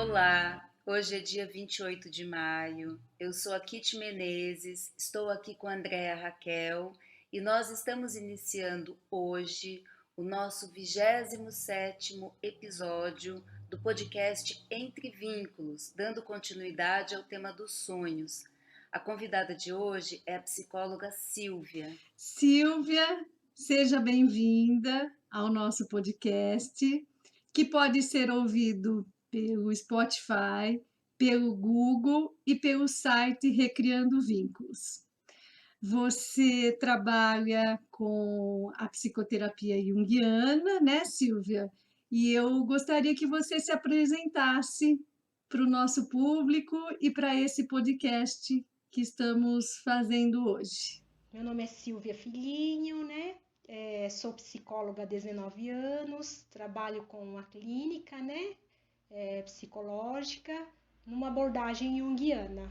Olá, hoje é dia 28 de maio. Eu sou a Kitty Menezes, estou aqui com a Andréa Raquel e nós estamos iniciando hoje o nosso 27º episódio do podcast Entre Vínculos, dando continuidade ao tema dos sonhos. A convidada de hoje é a psicóloga Silvia. Silvia, seja bem-vinda ao nosso podcast, que pode ser ouvido pelo Spotify, pelo Google e pelo site Recriando Vínculos. Você trabalha com a psicoterapia junguiana, né, Silvia? E eu gostaria que você se apresentasse para o nosso público e para esse podcast que estamos fazendo hoje. Meu nome é Silvia Filhinho, né? Sou psicóloga há 19 anos, trabalho com uma clínica, né? Psicológica, numa abordagem junguiana.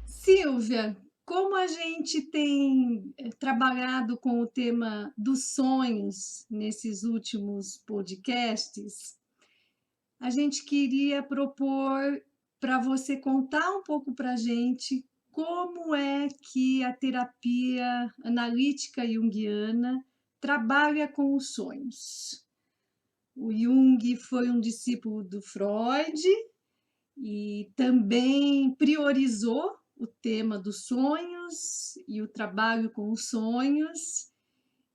Silvia, como a gente tem trabalhado com o tema dos sonhos nesses últimos podcasts, a gente queria propor para você contar um pouco para a gente como é que a terapia analítica junguiana trabalha com os sonhos. O Jung foi um discípulo do Freud e também priorizou o tema dos sonhos e o trabalho com os sonhos.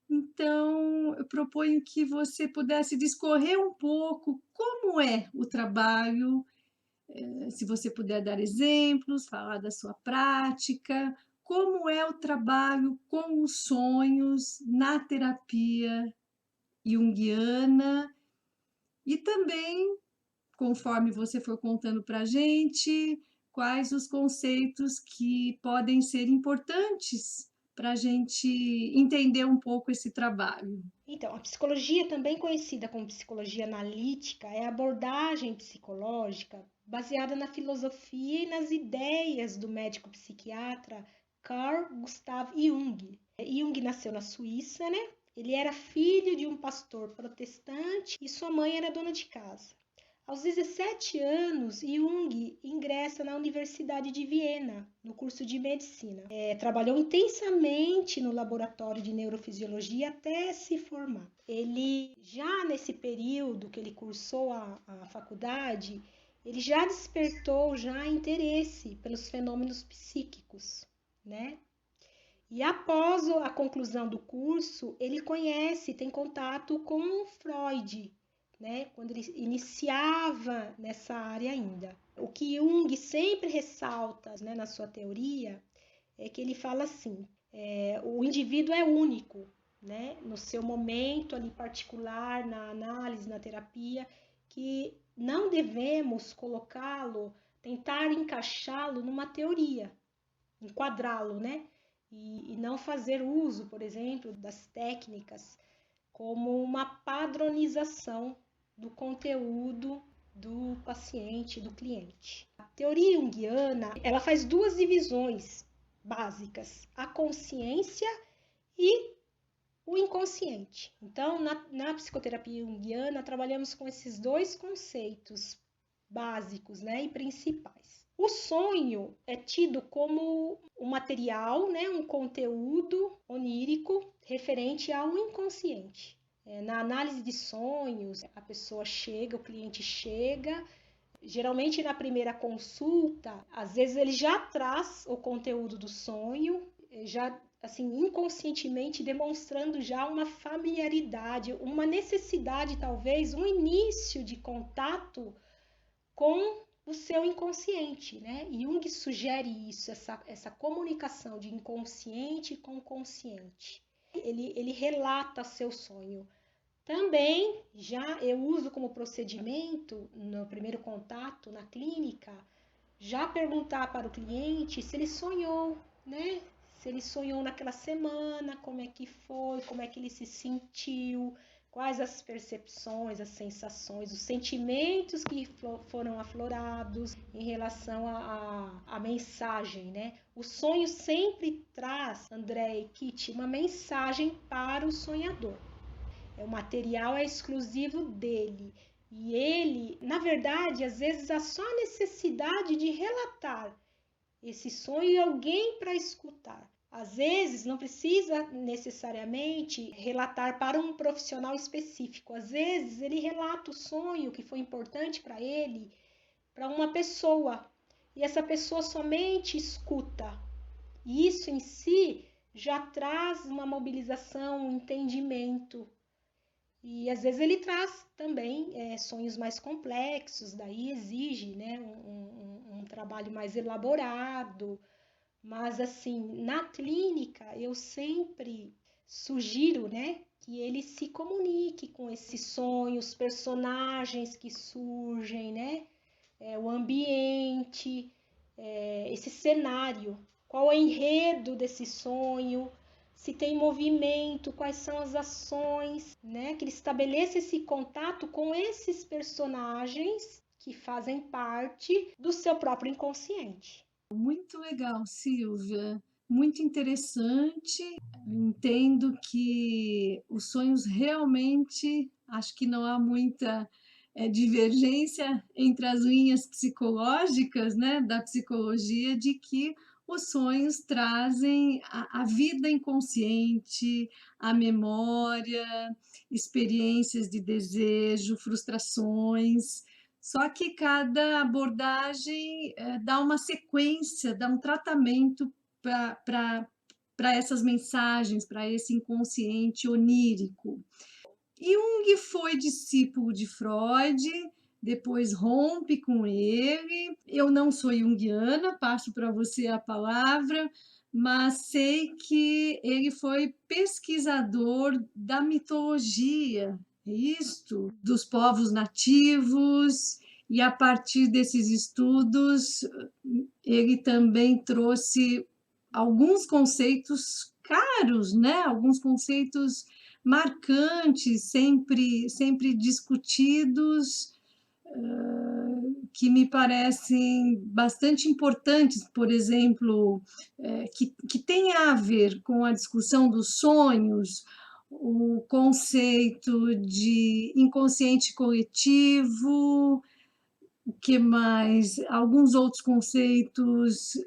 Então, eu proponho que você pudesse discorrer um pouco como é o trabalho, se você puder dar exemplos, falar da sua prática, como é o trabalho com os sonhos na terapia junguiana e também, conforme você for contando para a gente, quais os conceitos que podem ser importantes para a gente entender um pouco esse trabalho. Então, a psicologia, também conhecida como psicologia analítica, é a abordagem psicológica baseada na filosofia e nas ideias do médico psiquiatra Carl Gustav Jung. Jung nasceu na Suíça, né? Ele era filho de um pastor protestante e sua mãe era dona de casa. Aos 17 anos, Jung ingressa na Universidade de Viena, no curso de medicina. Trabalhou intensamente no laboratório de neurofisiologia até se formar. Ele, já nesse período que ele cursou a faculdade, ele já despertou interesse pelos fenômenos psíquicos, né? E após a conclusão do curso, ele tem contato com Freud, né, quando ele iniciava nessa área ainda. O que Jung sempre ressalta, né, na sua teoria é que ele fala assim, o indivíduo é único, né, no seu momento ali particular, na análise, na terapia, que não devemos colocá-lo, tentar encaixá-lo numa teoria, enquadrá-lo, né, e não fazer uso, por exemplo, das técnicas como uma padronização do conteúdo do paciente, do cliente. A teoria junguiana, ela faz duas divisões básicas, a consciência e o inconsciente. Então, na psicoterapia junguiana, trabalhamos com esses dois conceitos básicos, né, e principais. O sonho é tido como um material, né, um conteúdo onírico referente ao inconsciente. Na análise de sonhos, a pessoa chega, o cliente chega, geralmente na primeira consulta, às vezes ele já traz o conteúdo do sonho, já assim inconscientemente demonstrando já uma familiaridade, uma necessidade, talvez um início de contato com o seu inconsciente, né? Jung sugere isso, essa comunicação de inconsciente com consciente. Ele relata seu sonho. Também já eu uso como procedimento, no primeiro contato na clínica, já perguntar para o cliente se ele sonhou, né? Se ele sonhou naquela semana, como é que foi, como é que ele se sentiu, quais as percepções, as sensações, os sentimentos que foram aflorados em relação à mensagem, né? O sonho sempre traz, André e Kitty, uma mensagem para o sonhador. O material é exclusivo dele. E ele, na verdade, às vezes há só a necessidade de relatar esse sonho e alguém para escutar. Às vezes não precisa necessariamente relatar para um profissional específico. Às vezes ele relata o sonho que foi importante para ele, para uma pessoa, e essa pessoa somente escuta. E isso em si já traz uma mobilização, um entendimento. E às vezes ele traz também sonhos mais complexos, daí exige, né, um trabalho mais elaborado. Mas assim, na clínica eu sempre sugiro, né, que ele se comunique com esses sonhos, personagens que surgem, né, o ambiente, esse cenário, qual é o enredo desse sonho, se tem movimento, quais são as ações, né, que ele estabeleça esse contato com esses personagens que fazem parte do seu próprio inconsciente. Muito legal, Silvia. Muito interessante. Entendo que os sonhos realmente, acho que não há muita divergência entre as linhas psicológicas, né, da psicologia, de que os sonhos trazem a vida inconsciente, a memória, experiências de desejo, frustrações. Só que cada abordagem dá uma sequência, dá um tratamento para essas mensagens, para esse inconsciente onírico. Jung foi discípulo de Freud, depois rompe com ele. Eu não sou junguiana, passo para você a palavra, mas sei que ele foi pesquisador da mitologia, é isto, dos povos nativos, e a partir desses estudos ele também trouxe alguns conceitos caros, né? Alguns conceitos marcantes, sempre discutidos, que me parecem bastante importantes, por exemplo, que tem a ver com a discussão dos sonhos, o conceito de inconsciente coletivo, o que mais? Alguns outros conceitos,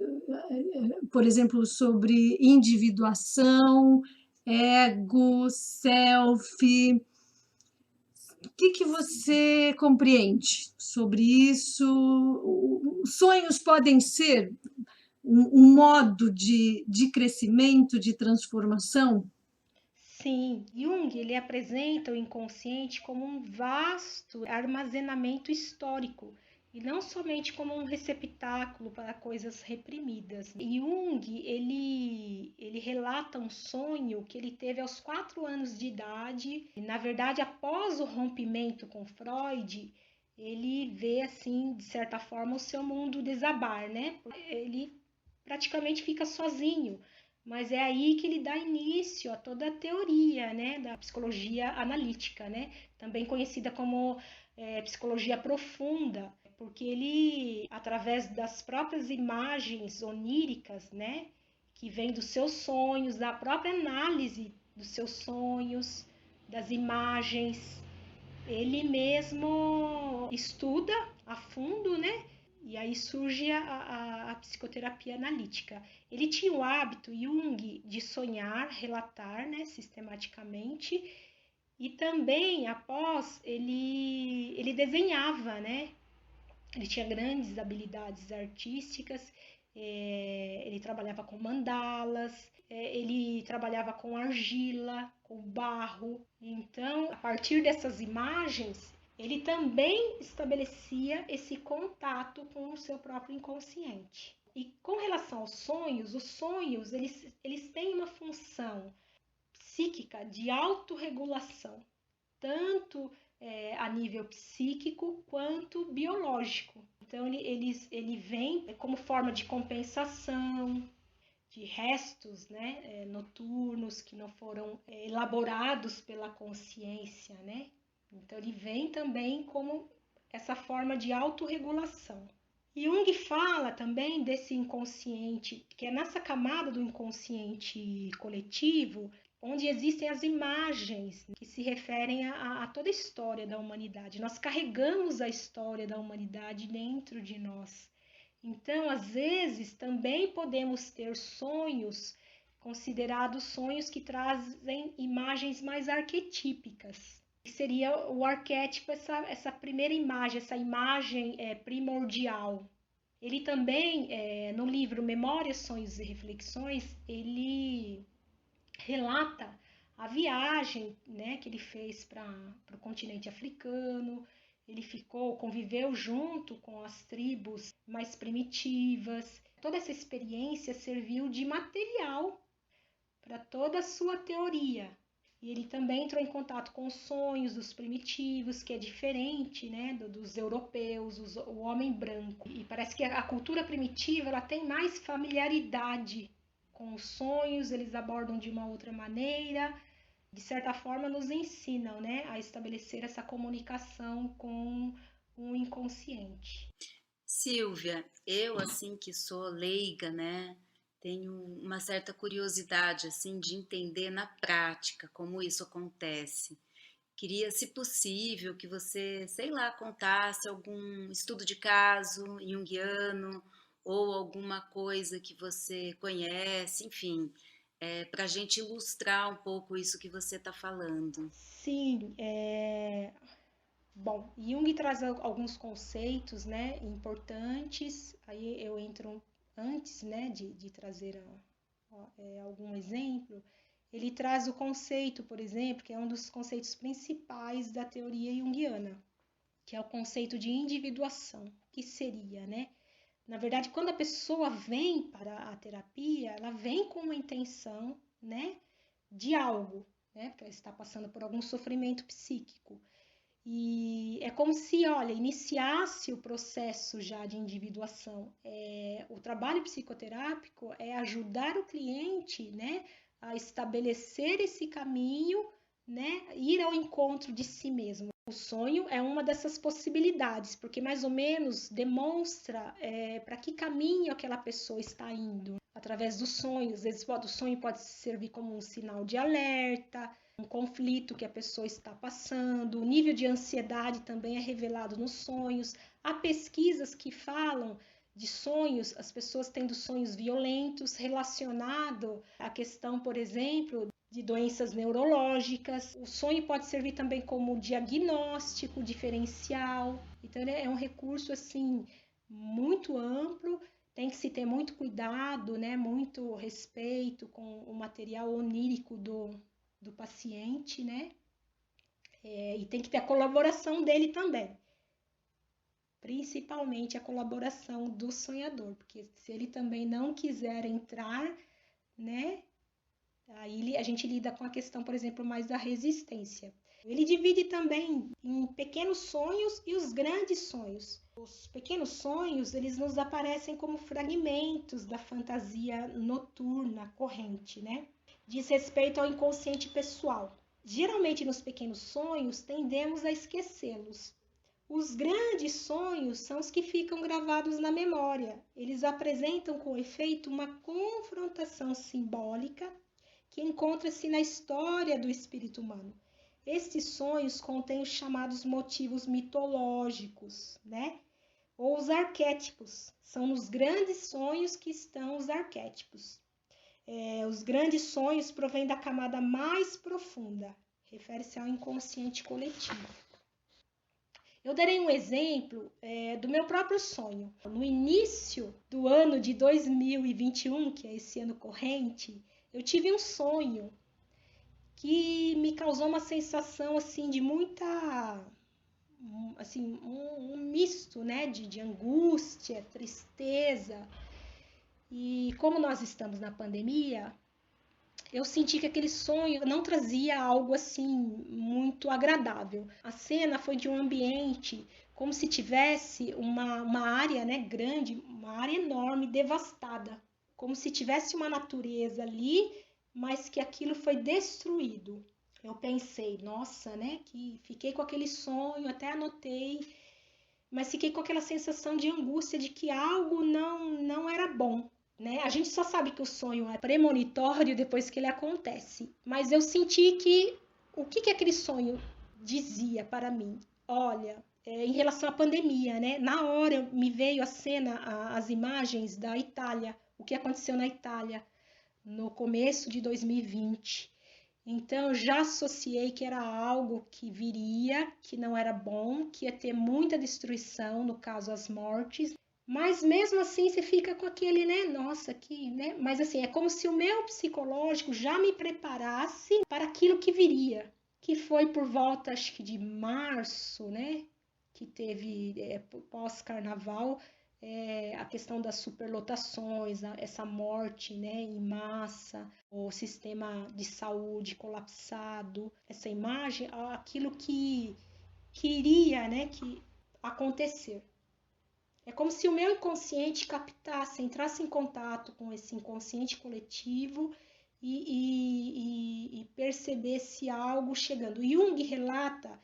por exemplo, sobre individuação, ego, self. O que você compreende sobre isso? Os sonhos podem ser um modo de crescimento, de transformação? Sim, Jung ele apresenta o inconsciente como um vasto armazenamento histórico e não somente como um receptáculo para coisas reprimidas. Jung ele relata um sonho que ele teve aos 4 anos de idade. E, na verdade, após o rompimento com Freud, ele vê assim, de certa forma, o seu mundo desabar, né? Ele praticamente fica sozinho. Mas é aí que ele dá início a toda a teoria, né, da psicologia analítica, né, também conhecida como psicologia profunda, porque ele, através das próprias imagens oníricas, né, que vem dos seus sonhos, da própria análise dos seus sonhos, das imagens, ele mesmo estuda a fundo, né, e aí surge a psicoterapia analítica. Ele tinha o hábito, Jung, de sonhar, relatar, né, sistematicamente, e também, após, ele desenhava, né? Ele tinha grandes habilidades artísticas, ele trabalhava com mandalas, ele trabalhava com argila, com barro. Então, a partir dessas imagens, ele também estabelecia esse contato com o seu próprio inconsciente. E com relação aos sonhos, os sonhos eles têm uma função psíquica de autorregulação, tanto a nível psíquico quanto biológico. Então, ele vem como forma de compensação de restos, né, noturnos que não foram elaborados pela consciência, né? Então, ele vem também como essa forma de autorregulação. Jung fala também desse inconsciente, que é nessa camada do inconsciente coletivo, onde existem as imagens que se referem a toda a história da humanidade. Nós carregamos a história da humanidade dentro de nós. Então, às vezes, também podemos ter sonhos considerados sonhos que trazem imagens mais arquetípicas. Seria o arquétipo, essa primeira imagem, essa imagem primordial. Ele também, no livro Memórias, Sonhos e Reflexões, ele relata a viagem, né, que ele fez para o continente africano. Ele conviveu junto com as tribos mais primitivas. Toda essa experiência serviu de material para toda a sua teoria. E ele também entrou em contato com os sonhos dos primitivos, que é diferente, né, dos europeus, o homem branco. E parece que a cultura primitiva ela tem mais familiaridade com os sonhos, eles abordam de uma outra maneira, de certa forma nos ensinam, né, a estabelecer essa comunicação com o inconsciente. Silvia, eu assim que sou leiga, né, tenho uma certa curiosidade assim de entender na prática como isso acontece. Queria, se possível, que você, sei lá, contasse algum estudo de caso junguiano ou alguma coisa que você conhece, enfim, para a gente ilustrar um pouco isso que você está falando. Sim, bom, Jung traz alguns conceitos, né, importantes. Aí eu entro antes, né, de trazer algum exemplo. Ele traz o conceito, por exemplo, que é um dos conceitos principais da teoria junguiana, que é o conceito de individuação, que seria, né? Na verdade, quando a pessoa vem para a terapia, ela vem com uma intenção, né, de algo, né, porque ela está passando por algum sofrimento psíquico. E é como se, olha, iniciasse o processo já de individuação. O trabalho psicoterápico é ajudar o cliente, né, a estabelecer esse caminho, né, ir ao encontro de si mesmo. O sonho é uma dessas possibilidades, porque mais ou menos demonstra para que caminho aquela pessoa está indo. Através dos sonhos, às vezes o sonho pode servir como um sinal de alerta, um conflito que a pessoa está passando, o nível de ansiedade também é revelado nos sonhos. Há pesquisas que falam de sonhos, as pessoas tendo sonhos violentos relacionado à questão, por exemplo, de doenças neurológicas. O sonho pode servir também como diagnóstico diferencial. Então, ele é um recurso assim muito amplo. Tem que se ter muito cuidado, né? Muito respeito com o material onírico do paciente, né? E tem que ter a colaboração dele também. Principalmente a colaboração do sonhador, porque se ele também não quiser entrar, né? Aí a gente lida com a questão, por exemplo, mais da resistência. Ele divide também em pequenos sonhos e os grandes sonhos. Os pequenos sonhos, eles nos aparecem como fragmentos da fantasia noturna corrente, né? Diz respeito ao inconsciente pessoal. Geralmente, nos pequenos sonhos, tendemos a esquecê-los. Os grandes sonhos são os que ficam gravados na memória. Eles apresentam, com efeito, uma confrontação simbólica que encontra-se na história do espírito humano. Estes sonhos contêm os chamados motivos mitológicos, né? Ou os arquétipos. São nos grandes sonhos que estão os arquétipos. Os grandes sonhos provêm da camada mais profunda, refere-se ao inconsciente coletivo. Eu darei um exemplo do meu próprio sonho. No início do ano de 2021, que é esse ano corrente, eu tive um sonho que me causou uma sensação assim de muita, assim, um misto, né, de angústia, tristeza. E como nós estamos na pandemia, eu senti que aquele sonho não trazia algo assim muito agradável. A cena foi de um ambiente como se tivesse uma área, né, grande, uma área enorme, devastada. Como se tivesse uma natureza ali, mas que aquilo foi destruído. Eu pensei, nossa, né, que fiquei com aquele sonho, até anotei, mas fiquei com aquela sensação de angústia de que algo não era bom, né? A gente só sabe que o sonho é premonitório depois que ele acontece, mas eu senti que o que aquele sonho dizia para mim? Olha, em relação à pandemia, né? Na hora me veio a cena, as imagens da Itália, o que aconteceu na Itália no começo de 2020. Então, já associei que era algo que viria, que não era bom, que ia ter muita destruição, no caso, as mortes. Mas mesmo assim, você fica com aquele, né? Nossa, que, né? Mas assim, é como se o meu psicológico já me preparasse para aquilo que viria, que foi por volta, acho que de março, né? Que teve pós-carnaval, a questão das superlotações, essa morte, né, em massa, o sistema de saúde colapsado, essa imagem, aquilo que iria, né, que acontecer. É como se o meu inconsciente captasse, entrasse em contato com esse inconsciente coletivo e percebesse algo chegando. Jung relata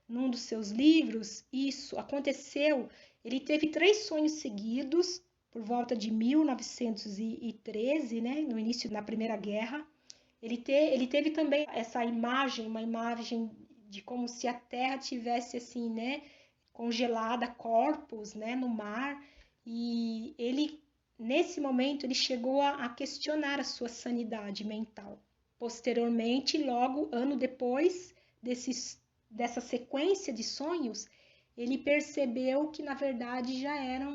num dos seus livros isso aconteceu. Ele teve 3 sonhos seguidos por volta de 1913, né, no início da Primeira Guerra. Ele teve também essa imagem, uma imagem de como se a Terra tivesse assim, né, congelada, corpos, né, no mar. E ele, nesse momento, ele chegou a questionar a sua sanidade mental. Posteriormente, logo, ano depois dessa sequência de sonhos, ele percebeu que, na verdade, já era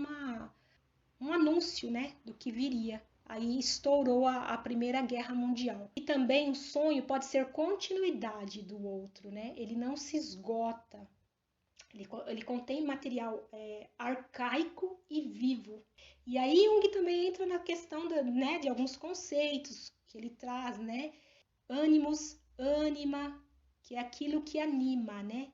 um anúncio, né, do que viria. Aí estourou a Primeira Guerra Mundial. E também o sonho pode ser continuidade do outro, né? Ele não se esgota. Ele contém material arcaico e vivo. E aí Jung também entra na questão né, de alguns conceitos que ele traz, né? Ânimos, ânima, que é aquilo que anima, né?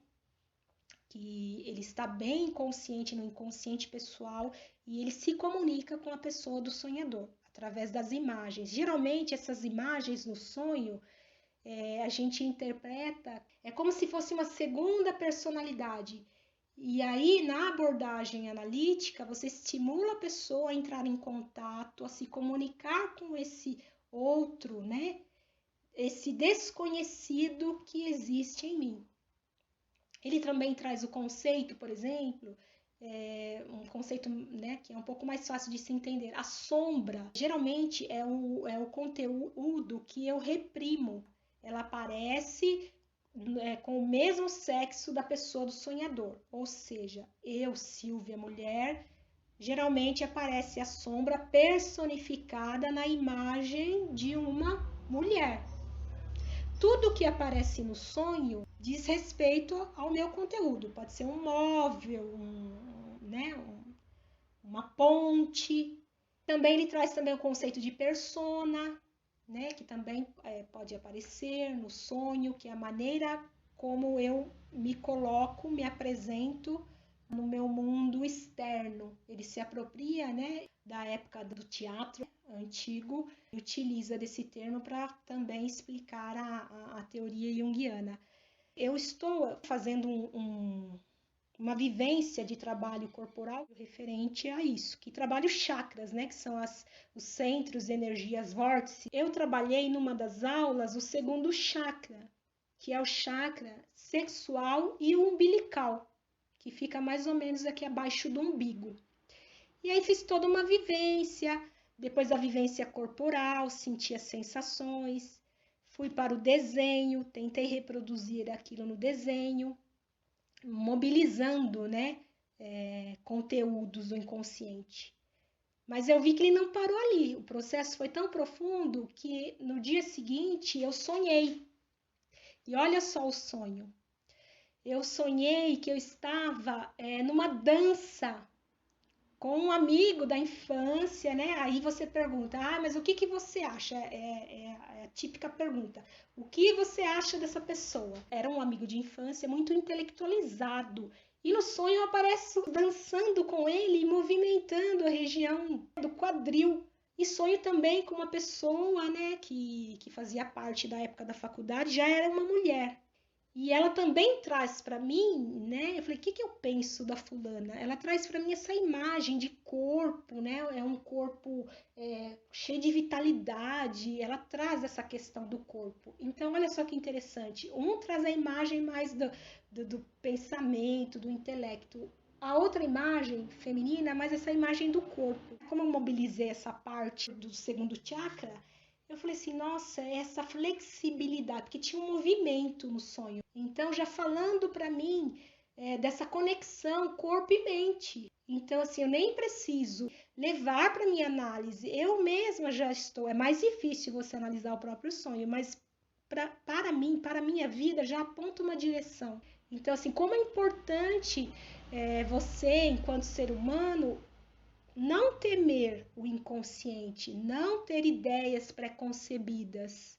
Que ele está bem consciente no inconsciente pessoal e ele se comunica com a pessoa do sonhador através das imagens. Geralmente essas imagens no sonho a gente interpreta, é como se fosse uma segunda personalidade. E aí, na abordagem analítica, você estimula a pessoa a entrar em contato, a se comunicar com esse outro, né? Esse desconhecido que existe em mim. Ele também traz o conceito, por exemplo, um conceito, né, que é um pouco mais fácil de se entender. A sombra, geralmente, é o conteúdo que eu reprimo. Ela aparece com o mesmo sexo da pessoa do sonhador. Ou seja, eu, Silvia, mulher, geralmente aparece a sombra personificada na imagem de uma mulher. Tudo que aparece no sonho diz respeito ao meu conteúdo. Pode ser um móvel, né, uma ponte. Também ele traz também o conceito de persona, né, que também pode aparecer no sonho, que é a maneira como eu me coloco, me apresento no meu mundo externo. Ele se apropria, né, da época do teatro antigo e utiliza desse termo para também explicar a teoria junguiana. Eu estou fazendo uma vivência de trabalho corporal referente a isso, que trabalho chakras, né, que são os centros de energias vórtice. Eu trabalhei numa das aulas o segundo chakra, que é o chakra sexual e umbilical, que fica mais ou menos aqui abaixo do umbigo. E aí fiz toda uma vivência, depois da vivência corporal, senti as sensações, fui para o desenho, tentei reproduzir aquilo no desenho, mobilizando, né, conteúdos do inconsciente. Mas eu vi que ele não parou ali, o processo foi tão profundo que no dia seguinte eu sonhei. E olha só o sonho. Eu sonhei que eu estava numa dança com um amigo da infância, né? Aí você pergunta, mas o que você acha? É a típica pergunta. O que você acha dessa pessoa? Era um amigo de infância muito intelectualizado. E no sonho eu apareço dançando com ele e movimentando a região do quadril. E sonho também com uma pessoa, né, que fazia parte da época da faculdade, já era uma mulher. E ela também traz para mim, né? Eu falei, o que que eu penso da fulana? Ela traz para mim essa imagem de corpo, né? É um corpo cheio de vitalidade. Ela traz essa questão do corpo. Então, olha só que interessante. Um traz a imagem mais do pensamento, do intelecto. A outra imagem feminina é mais essa imagem do corpo. Como eu mobilizei essa parte do segundo chakra, eu falei assim, nossa, essa flexibilidade, porque tinha um movimento no sonho. Então, já falando para mim dessa conexão corpo e mente. Então, assim, eu nem preciso levar para minha análise. Eu mesma já estou. É mais difícil você analisar o próprio sonho, mas para mim, para a minha vida, já aponta uma direção. Então, assim, como é importante você, enquanto ser humano, não temer o inconsciente, não ter ideias preconcebidas.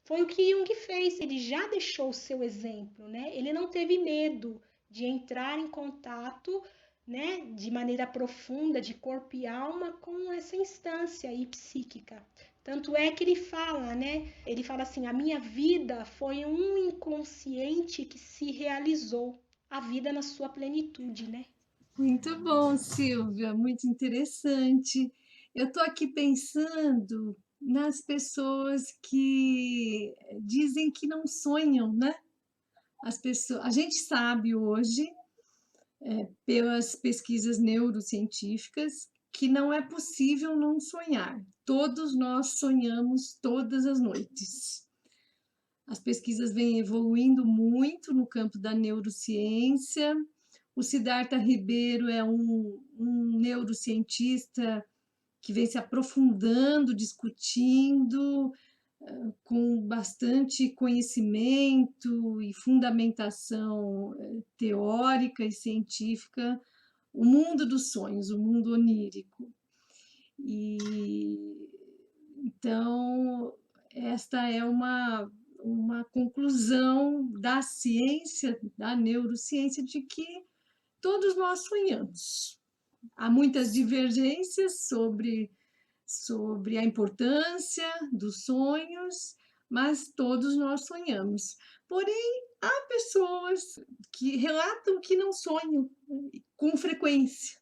Foi o que Jung fez, ele já deixou o seu exemplo, né? Ele não teve medo de entrar em contato, né, de maneira profunda, de corpo e alma, com essa instância aí psíquica. Tanto é que ele fala, né? Ele fala assim: a minha vida foi um inconsciente que se realizou, a vida na sua plenitude, né? Muito bom, Silvia, muito interessante. Eu estou aqui pensando nas pessoas que dizem que não sonham, né? A gente sabe hoje, pelas pesquisas neurocientíficas, que não é possível não sonhar. Todos nós sonhamos todas as noites. As pesquisas vêm evoluindo muito no campo da neurociência. O Siddhartha Ribeiro é um neurocientista que vem se aprofundando, discutindo, com bastante conhecimento e fundamentação teórica e científica, o mundo dos sonhos, o mundo onírico. E então, esta é uma conclusão da ciência, da neurociência, de que todos nós sonhamos. Há muitas divergências sobre a importância dos sonhos, mas todos nós sonhamos. Porém, há pessoas que relatam que não sonham com frequência.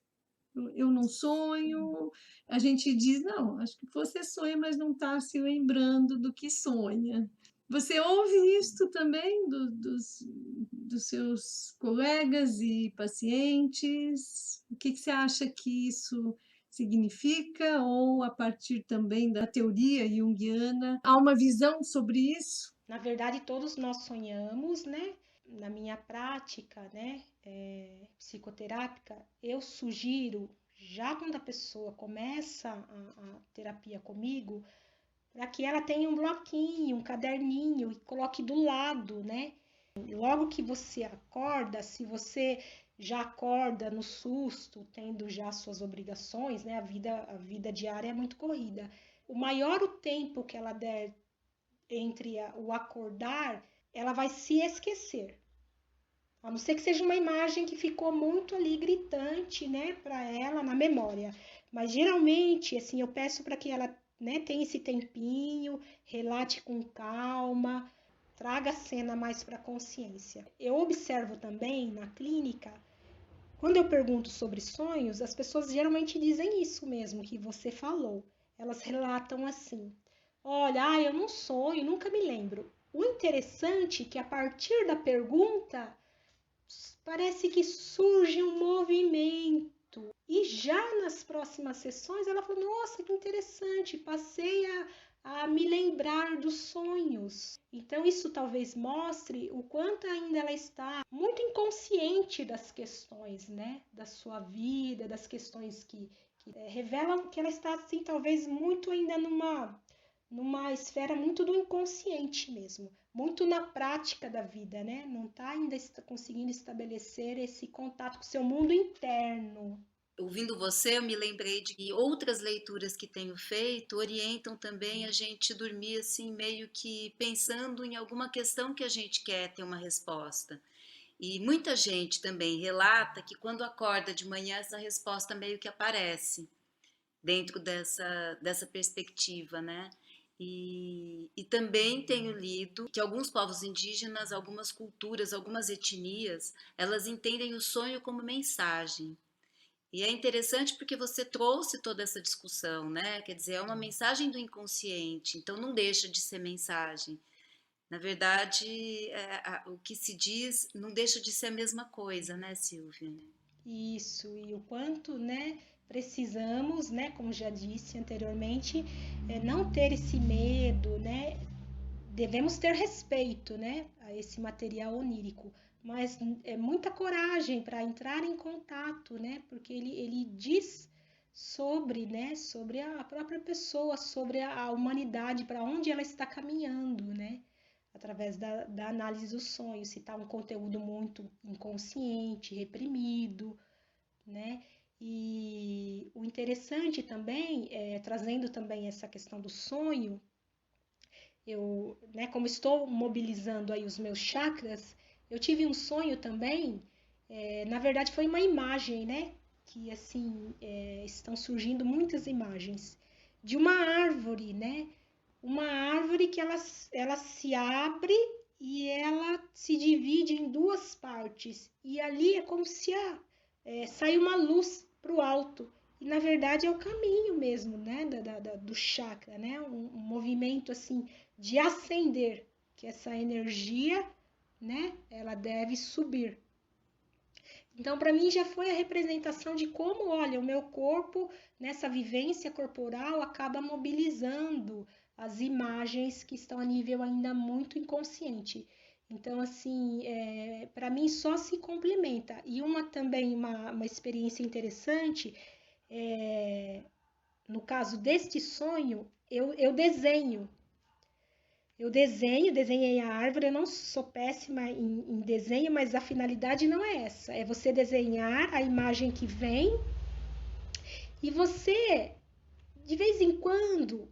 Eu não sonho, a gente diz, não, acho que você sonha, mas não está se lembrando do que sonha. Você ouve isso também dos seus colegas e pacientes? O que você acha que isso significa? Ou a partir também da teoria junguiana, há uma visão sobre isso? Na verdade, todos nós sonhamos, né? Na minha prática, né, psicoterápica, eu sugiro, já quando a pessoa começa a terapia comigo, para que ela tenha um bloquinho, um caderninho e coloque do lado, né? Logo que você acorda, se você já acorda no susto, tendo já suas obrigações, né? A vida diária é muito corrida. O maior o tempo que ela der entre o acordar, ela vai se esquecer. A não ser que seja uma imagem que ficou muito ali gritante, né, para ela na memória. Mas geralmente, assim, eu peço para que ela, né, tenha esse tempinho, relate com calma, traga a cena mais para a consciência. Eu observo também na clínica, quando eu pergunto sobre sonhos, as pessoas geralmente dizem isso mesmo que você falou. Elas relatam assim: olha, eu não sonho, nunca me lembro. O interessante é que a partir da pergunta parece que surge um movimento. E já nas próximas sessões ela falou: nossa, que interessante, passei a me lembrar dos sonhos. Então isso talvez mostre o quanto ainda ela está muito inconsciente das questões, né, da sua vida, das questões que revelam que ela está assim talvez muito ainda numa esfera muito do inconsciente mesmo, muito na prática da vida, né? Não está ainda conseguindo estabelecer esse contato com o seu mundo interno. Ouvindo você, eu me lembrei de que outras leituras que tenho feito orientam também a gente dormir assim, meio que pensando em alguma questão que a gente quer ter uma resposta. E muita gente também relata que quando acorda de manhã, essa resposta meio que aparece dentro dessa perspectiva, né? E também tenho lido que alguns povos indígenas, algumas culturas, algumas etnias, elas entendem o sonho como mensagem. E é interessante porque você trouxe toda essa discussão, né? Quer dizer, é uma mensagem do inconsciente, então não deixa de ser mensagem. Na verdade, o que se diz não deixa de ser a mesma coisa, né, Silvia? Isso, e o quanto, né, precisamos, né, como já disse anteriormente, não ter esse medo, né, devemos ter respeito, né, a esse material onírico, mas é muita coragem para entrar em contato, né, porque ele diz sobre, né, sobre a própria pessoa, sobre a humanidade, para onde ela está caminhando, né, através da análise dos sonhos, se está um conteúdo muito inconsciente, reprimido, né? E o interessante também, trazendo também essa questão do sonho, eu, né, como estou mobilizando aí os meus chakras, eu tive um sonho também, na verdade foi uma imagem, né? Que assim, estão surgindo muitas imagens de uma árvore, né? Uma árvore que ela se abre e ela se divide em duas partes. E ali é como se sai uma luz para o alto. E na verdade é o caminho mesmo, né? Do chakra, né? Um movimento assim de ascender, que essa energia, né? Ela deve subir. Então, para mim, já foi a representação de como, olha, o meu corpo, nessa vivência corporal, acaba mobilizando as imagens que estão a nível ainda muito inconsciente. Então, assim, para mim só se complementa. E uma experiência interessante, no caso deste sonho, eu desenho. Desenhei a árvore, eu não sou péssima em desenho, mas a finalidade não é essa. É você desenhar a imagem que vem e você, de vez em quando,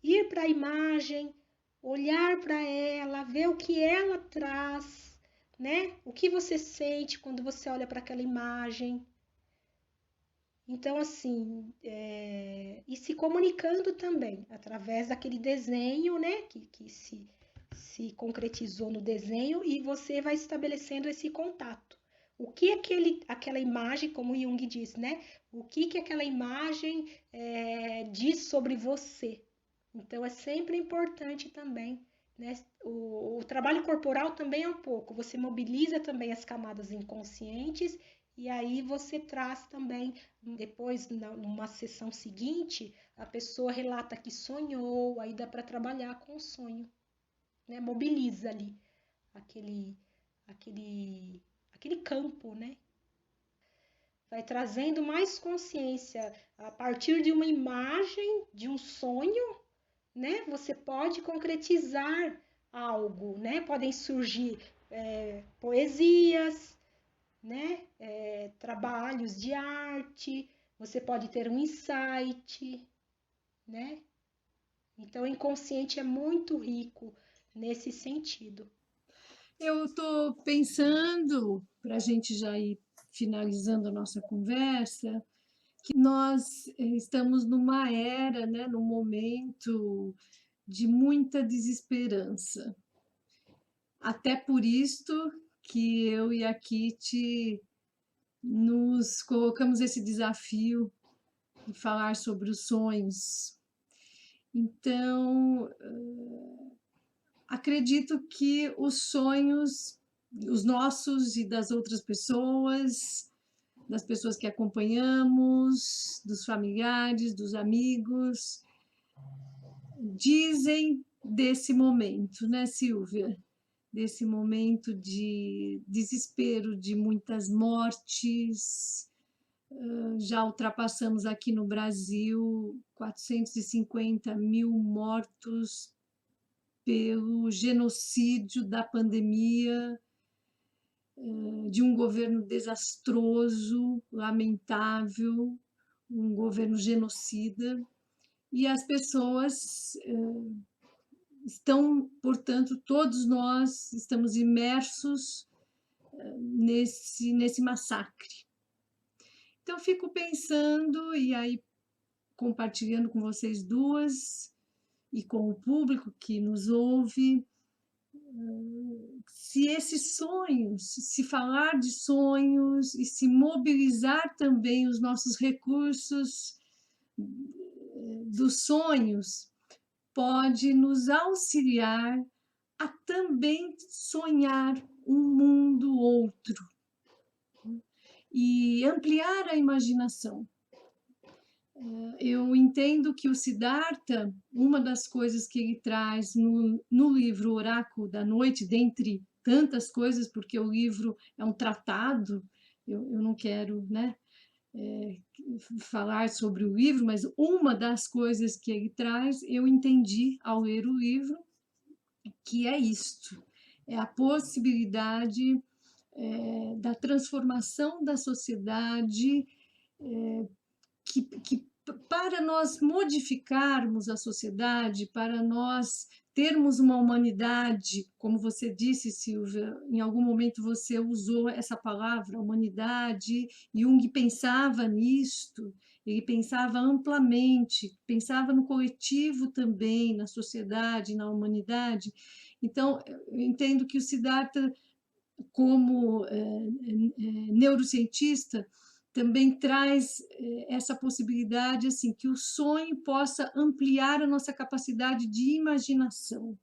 ir para a imagem, olhar para ela, ver o que ela traz, né? O que você sente quando você olha para aquela imagem. Então, assim, e se comunicando também, através daquele desenho, né, que se concretizou no desenho, e você vai estabelecendo esse contato. O que aquela imagem, como Jung diz, né? O que aquela imagem diz sobre você. Então, é sempre importante também, né? O trabalho corporal também é um pouco, você mobiliza também as camadas inconscientes, e aí você traz também, depois, numa sessão seguinte, a pessoa relata que sonhou, aí dá para trabalhar com o sonho, né? Mobiliza ali aquele, aquele campo, né? Vai trazendo mais consciência a partir de uma imagem, de um sonho, né? Você pode concretizar algo, né? Podem surgir poesias, né? Trabalhos de arte, você pode ter um insight, né? Então, o inconsciente é muito rico nesse sentido. Eu estou pensando, para a gente já ir finalizando a nossa conversa, que nós estamos numa era, né, num momento de muita desesperança. Até por isto que eu e a Kitty nos colocamos esse desafio de falar sobre os sonhos. Então, acredito que os sonhos, os nossos e das outras pessoas, das pessoas que acompanhamos, dos familiares, dos amigos, dizem desse momento, né, Silvia? Desse momento de desespero, de muitas mortes. Já ultrapassamos aqui no Brasil 450 mil mortos pelo genocídio da pandemia, de um governo desastroso, lamentável, um governo genocida, e as pessoas estão, portanto, todos nós estamos imersos nesse massacre. Então, fico pensando, e aí compartilhando com vocês duas, e com o público que nos ouve, se esses sonhos, se falar de sonhos e se mobilizar também os nossos recursos dos sonhos, pode nos auxiliar a também sonhar um mundo outro e ampliar a imaginação. Eu entendo que o Siddhartha, uma das coisas que ele traz no livro Oráculo da Noite, dentre tantas coisas, porque o livro é um tratado, eu não quero, né, falar sobre o livro, mas uma das coisas que ele traz, eu entendi ao ler o livro, que é isto, é a possibilidade da transformação da sociedade, que para nós modificarmos a sociedade, para nós termos uma humanidade, como você disse, Silvia, em algum momento você usou essa palavra, humanidade, Jung pensava nisto, ele pensava amplamente, pensava no coletivo também, na sociedade, na humanidade. Então, eu entendo que o Siddhartha, como neurocientista, também traz essa possibilidade, assim, que o sonho possa ampliar a nossa capacidade de imaginação.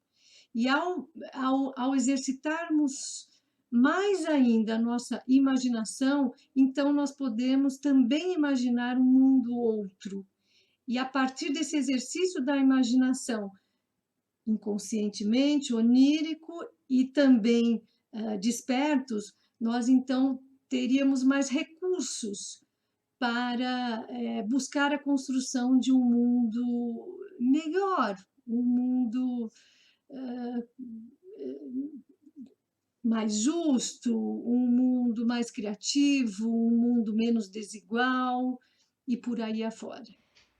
E ao exercitarmos mais ainda a nossa imaginação, então nós podemos também imaginar um mundo outro. E a partir desse exercício da imaginação, inconscientemente, onírico e também despertos, nós então teríamos mais recursos para buscar a construção de um mundo melhor, um mundo mais justo, um mundo mais criativo, um mundo menos desigual e por aí afora.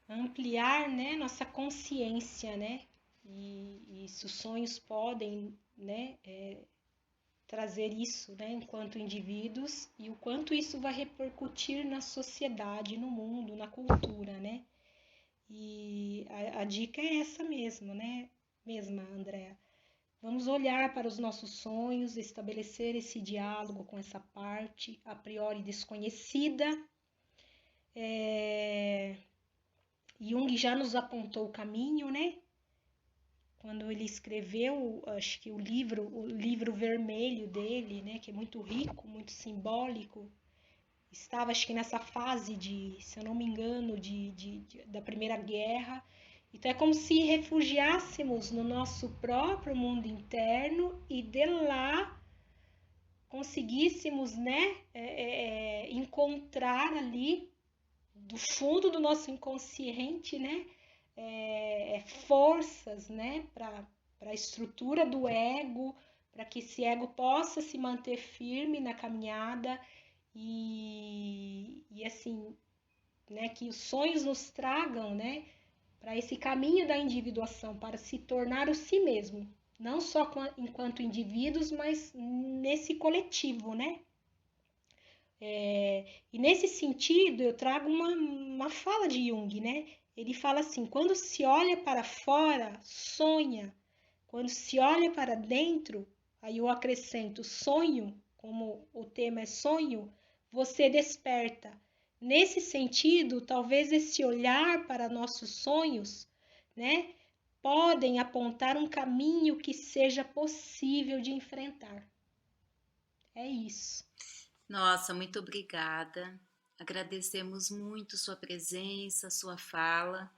Ampliar, né, nossa consciência, né? E se os sonhos podem, né, trazer isso, né, enquanto indivíduos, e o quanto isso vai repercutir na sociedade, no mundo, na cultura, né? E a dica é essa mesmo, né? Mesma, Andréa. Vamos olhar para os nossos sonhos, estabelecer esse diálogo com essa parte a priori desconhecida. Jung já nos apontou o caminho, né? Quando ele escreveu, acho que o livro vermelho dele, né, que é muito rico, muito simbólico, estava, acho que nessa fase de, se eu não me engano, da Primeira Guerra. Então é como se refugiássemos no nosso próprio mundo interno e de lá conseguíssemos, né, encontrar ali do fundo do nosso inconsciente, né, forças, né, para a estrutura do ego, para que esse ego possa se manter firme na caminhada e assim, né, que os sonhos nos tragam, né, para esse caminho da individuação, para se tornar o si mesmo, não só enquanto indivíduos, mas nesse coletivo, né? E nesse sentido, eu trago uma fala de Jung, né? Ele fala assim, quando se olha para fora, sonha. Quando se olha para dentro, aí eu acrescento sonho, como o tema é sonho, você desperta. Nesse sentido, talvez esse olhar para nossos sonhos, né, podem apontar um caminho que seja possível de enfrentar. É isso. Nossa, muito obrigada. Agradecemos muito sua presença, sua fala.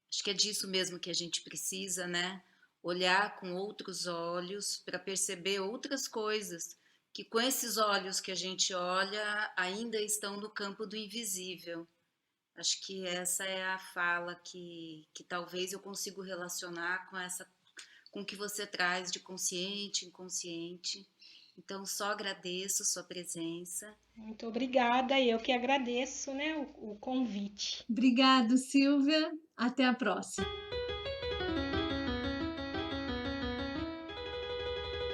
Acho que é disso mesmo que a gente precisa, né? Olhar com outros olhos para perceber outras coisas que com esses olhos que a gente olha ainda estão no campo do invisível. Acho que essa é a fala que talvez eu consiga relacionar com o que você traz de consciente, inconsciente. Então, só agradeço sua presença. Muito obrigada, eu que agradeço, né, o convite. Obrigado, Silvia. Até a próxima.